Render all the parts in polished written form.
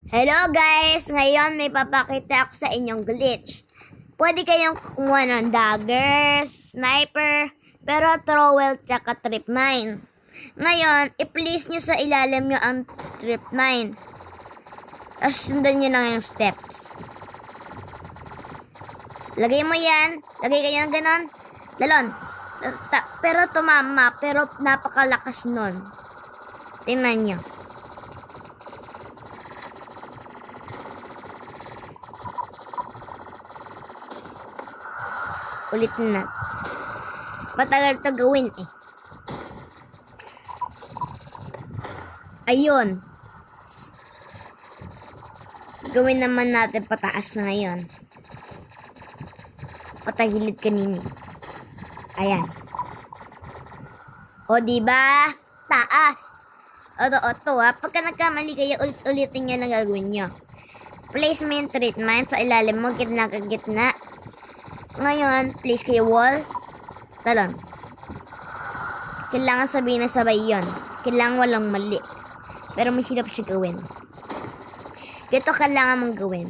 Hello guys! Ngayon may papakita ako sa inyong glitch. Pwede kayong kumuha ng dagger, sniper, pero trowel tsaka trip mine. Ngayon, i-place nyo sa ilalim nyo ang trip mine. Tapos sundan nyo lang yung steps. Lagay mo yan. Lagay kayo ng ganon. Lalon. Pero tumama. Pero napakalakas nun. Tingnan nyo. Ulit na. Matagal to gawin eh. Ayun. Gawin naman natin pataas na ngayon. Patagilid kanini. Ayan. O diba? Taas. Oto ha. Pagka nagkamali kayo, ulit-ulitin nyo na gagawin nyo. Placement treatment sa ilalim mo, gitna ka gitna. Ngayon, place kayo wall. Talon. Kailangan sabihin na sabay yon. Kailangan walang mali. Pero mahirap siya gawin. Ito kailangan mong gawin.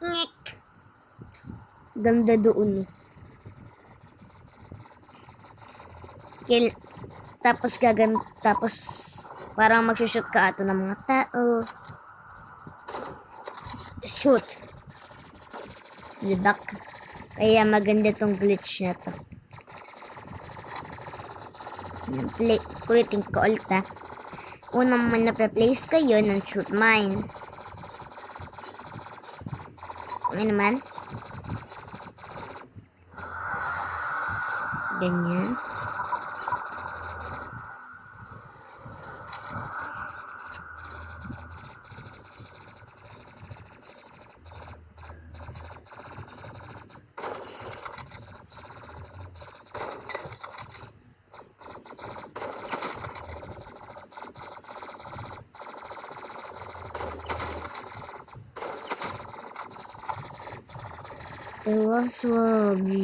Nyek. Ganda doon. Tapos parang mag-shoot ka ato ng mga tao. Shoot. Diba? Kaya maganda tong glitch na to. Ulitin ko ulit ha. Unang muna place kayo ng shoot mine. Ano naman? Ganyan. Swabby.